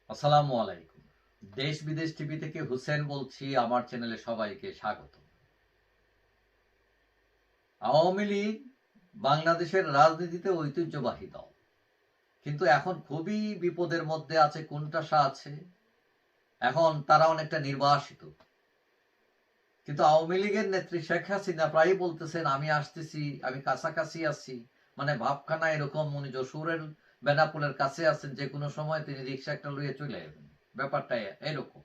আসসালামু আলাইকুম। দেশ বিদেশ টিভি থেকে হুসেন বলছি। আমার চ্যানেলে সবাইকে স্বাগত। আওয়ামী লীগ বাংলাদেশের রাজনীতিতে ঐতিহ্যবাহী দল, কিন্তু এখন খুবই বিপদের মধ্যে আছে। কোনটা আছে, এখন তারা অনেকটা নির্বাসিত। কিন্তু আওয়ামী লীগের নেত্রী শেখ হাসিনা প্রায়ই বলতেছেন, আমি আসতেছি, আমি কাছাকাছি আছি। মানে ভাবখানা এরকম, উনি যশোরের বেনাপুলের কাছে আছেন, যে কোনো সময় তিনি রিক্সা একটা লইয়ে চলে যাবেন। ব্যাপারটা এরকম।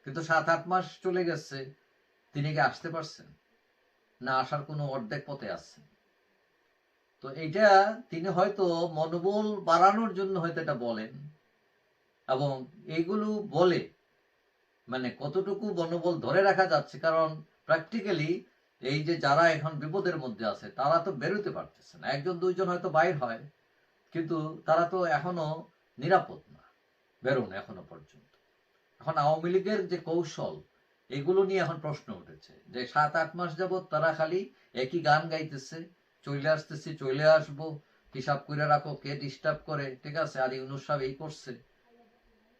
কিন্তু 7-8 মাস চলে গেছে, তিনি কি আসতে পারছেন? না আসার কোনো অর্ধেক পথে আছেন। তো এইটা তিনি হয়তো মনোবল বাড়ানোর জন্য হয়তো এটা বলেন, এবং এইগুলো বলে মানে কতটুকু মনোবল ধরে রাখা যাচ্ছে, কারণ প্র্যাকটিক্যালি এই যে যারা এখন বিপদের মধ্যে আছে তারা তো বেরোতে পারতেছে না। একজন দুইজন হয়তো বাইর হয়, কিন্তু তারা তো এখনো নিরাপদ না বেরোন এখনো পর্যন্ত। এখন আওয়ামী লীগের যে কৌশল, এগুলো নিয়ে এখন প্রশ্ন উঠেছে যে 7-8 মাস যাবৎ তারা খালি একই গান গাইতেছে, চলে আসতেছি, চলে আসবো, হিসাব করে রাখো, কে ডিস্টার্ব করে, ঠিক আছে, আর ইউনুস সাহেব এই করছে।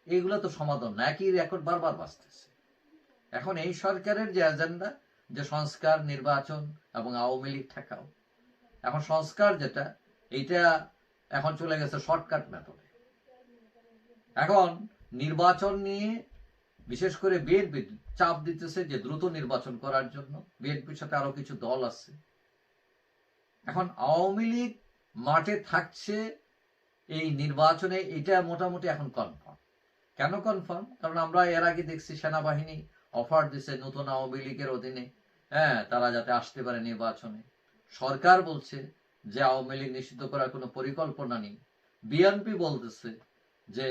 এইগুলো তো সমাধান না, একই রেকর্ড বারবার বাজতেছে। এখন এই সরকারের যে এজেন্ডা, যে সংস্কার, নির্বাচন এবং আওয়ামী লীগ ঠেকাও, এখন সংস্কার যেটা, এইটা এখন চলে গেছে শর্টকাট মেথডে। এখন নির্বাচন নিয়ে বিশেষ করে বিএনপি চাপ দিতেছে যে দ্রুত নির্বাচন করার জন্য। বিএনপির সাথে আরো কিছু দল আছে। এখন আওয়ামী লীগ মাঠে থাকছে এই নির্বাচনে, এটা মোটামুটি এখন কনফার্ম। কেন কনফার্ম? কারণ আমরা এর আগে দেখছি সেনাবাহিনী অফার দিছে নতুন আওয়ামী লীগের অধীনে, হ্যাঁ, তারা যাতে আসতে পারে নির্বাচনে। সরকার বলছে যে আওয়ামী লীগ নিষিদ্ধ করার কোনো পরিকল্পনা নেই। বিএনপি বলতেছে যে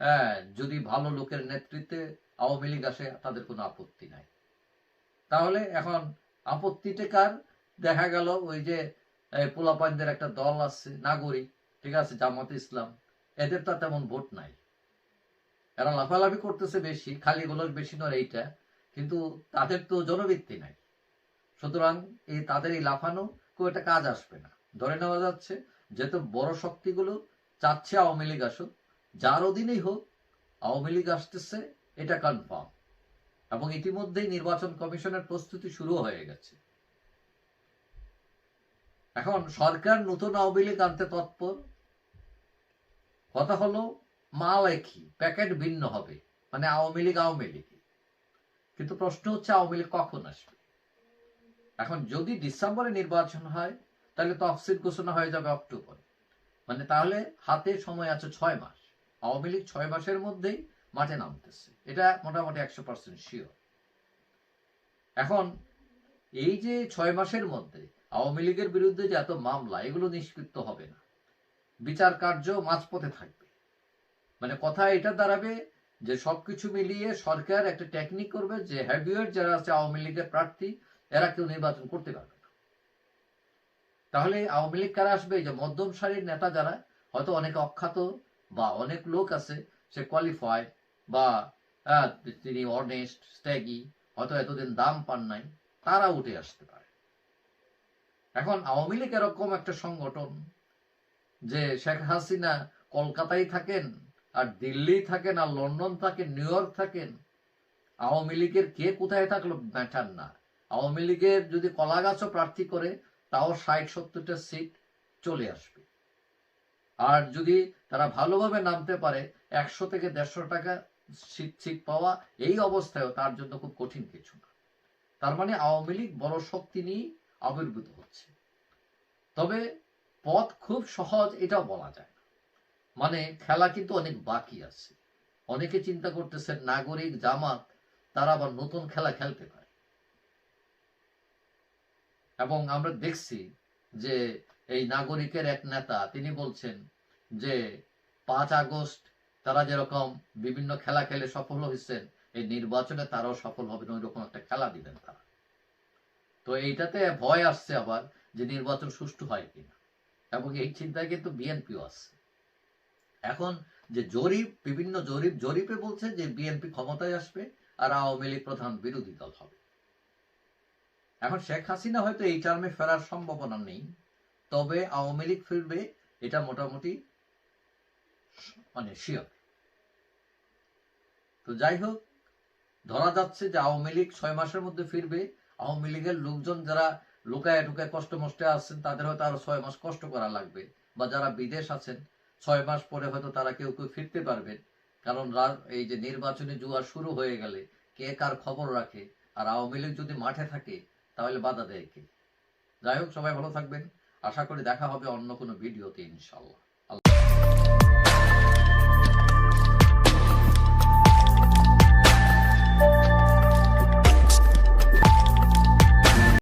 হ্যাঁ, যদি ভালো লোকের নেতৃত্বে আওয়ামী লীগ আসে তাদের কোনো আপত্তি নাই। তাহলে এখন আপত্তিটা কার? দেখা গেল ওই যে পোলাপাইনদের একটা দল আছে নাগরিক, ঠিক আছে, জামাতে ইসলাম, এদের তো তেমন ভোট নাই। এরা লাফালাফি করতেছে বেশি, খালি গোলস বেশি নয় এইটা, কিন্তু তাদের তো জনভিত্তি নাই। সুতরাং এই তাদের এই লাফানো খুব একটা কাজ আসবে না। ধরে নেওয়া যাচ্ছে যেহেতু বড় শক্তিগুলো চাচ্ছে আওয়ামী লীগ আসুক, যার অধীনেই হোক আওয়ামী লীগ আসতেছে, এটা কনফার্ম। এবং ইতিমধ্যেই নির্বাচন কমিশনের প্রস্তুতি শুরু হয়ে গেছে। এখন সরকার নতুন আওয়ামী লীগ আনতে তৎপর। কথা হলো মাল একই, প্যাকেট ভিন্ন হবে, মানে আওয়ামী লীগ আওয়ামী লীগ। কিন্তু প্রশ্ন হচ্ছে আওয়ামী লীগ কখন আসবে? এখন যদি ডিসেম্বরে নির্বাচন হয়, তাহলে তফসিল ঘোষণা হয়ে যাবে অক্টোবরে। মানে তাহলে হাতে সময় আছে 6 মাস। আওয়ামী লীগ 6 মাসের মধ্যেই মাঠে নামতেছে, এটা মোটামুটি 100% শিওর। এখন এই যে 6 মাসের মধ্যে আওয়ামী লীগের বিরুদ্ধে যে এত মামলা, এগুলো নিষ্কৃত হবে না, বিচার কার্য মাঝপথে থাকবে। মানে কথা এটা দাঁড়াবে যে সবকিছু মিলিয়ে সরকার একটা টেকনিক করবে যে হ্যাভিওয়েট যারা আছে আওয়ামী লীগের প্রার্থী, এরা কেউ নির্বাচন করতে পারবে না। তাহলে আওয়ামী লীগ কারা আসবে? যে মধ্যম সারির নেতা যারা, হয়তো অনেকে অখ্যাত বা অনেক লোক আছে সে কোয়ালিফাইড বা তিনি অনেস্ট স্ট্যাগি, হয়তো এতদিন দাম পান নাই, তারা উঠে আসতে পারে। এখন আওয়ামী লীগ এরকম একটা সংগঠন যে শেখ হাসিনা কলকাতায় থাকেন আর দিল্লি থাকেন আর লন্ডন থাকেন, নিউ ইয়র্ক থাকেন, আওয়ামী লীগের কে কোথায় থাকলো ম্যাটার না। আওয়ামী লীগের যদি কলাগাছও প্রার্থী করে, তাও 60-70টা সিট চলে আসবে। আর যদি তারা ভালোভাবে নামতে পারে, 100 থেকে 150 টাকা সিট পাওয়া এই অবস্থায়ও তার জন্য খুব কঠিন কিছু না। তার মানে আওয়ামী লীগ বড় শক্তি নিয়ে আবির্ভূত হচ্ছে। তবে পথ খুব সহজ এটাও বলা যায় না। মানে খেলা কিন্তু অনেক বাকি আছে। অনেকে চিন্তা করতেছেন নাগরিক, জামাত, তারা আবার নতুন খেলা খেলতে পারে। এবং আমরা দেখছি যে এই নাগরিকের এক নেতা তিনি বলছেন যে 5 আগস্ট তারা যেরকম বিভিন্ন খেলা খেলে সফল হয়েছেন, এই নির্বাচনে তারাও সফল হবেন, ওই রকম একটা খেলা দিবেন তারা। তো এইটাতে ভয় আসছে আবার যে নির্বাচন সুষ্ঠু হয় কিনা, এবং এই চিন্তায় কিন্তু বিএনপিও আছে। এখন যে জরিপ, বিভিন্ন জরিপে বলছে যে বিএনপি ক্ষমতায় আসবে আর আওয়ামী লীগ প্রধান বিরোধী দল হবে। এখন শেখ হাসিনা হয়তো এই টার্মে ফেরার সম্ভাবনা নেই, তবে আওয়ামী লীগ ফিরবে, এটা মোটামুটি মানে শিওর। যাই হোক, ধরা যাচ্ছে যে আওয়ামী লীগ 6 মাসের মধ্যে ফিরবে। আওয়ামী লীগের লোকজন যারা লুকায় টুকায় কষ্ট মষ্টে আছেন তাদের হয়তো আরো 6 মাস কষ্ট করা লাগবে, বা যারা বিদেশ আছেন 6 মাস পরে হয়তো তারা কেউ কেউ ফিরতে পারবেন। কারণ এই যে নির্বাচনী জুয়া শুরু হয়ে গেলে কে কার খবর রাখে, আর আওয়ামী লীগ যদি মাঠে থাকে তাহলে বাধা দেয় কে? যাই হোক, সবাই ভালো থাকবেন। আশা করি দেখা হবে অন্য কোনো ভিডিওতে ইনশাল্লাহ।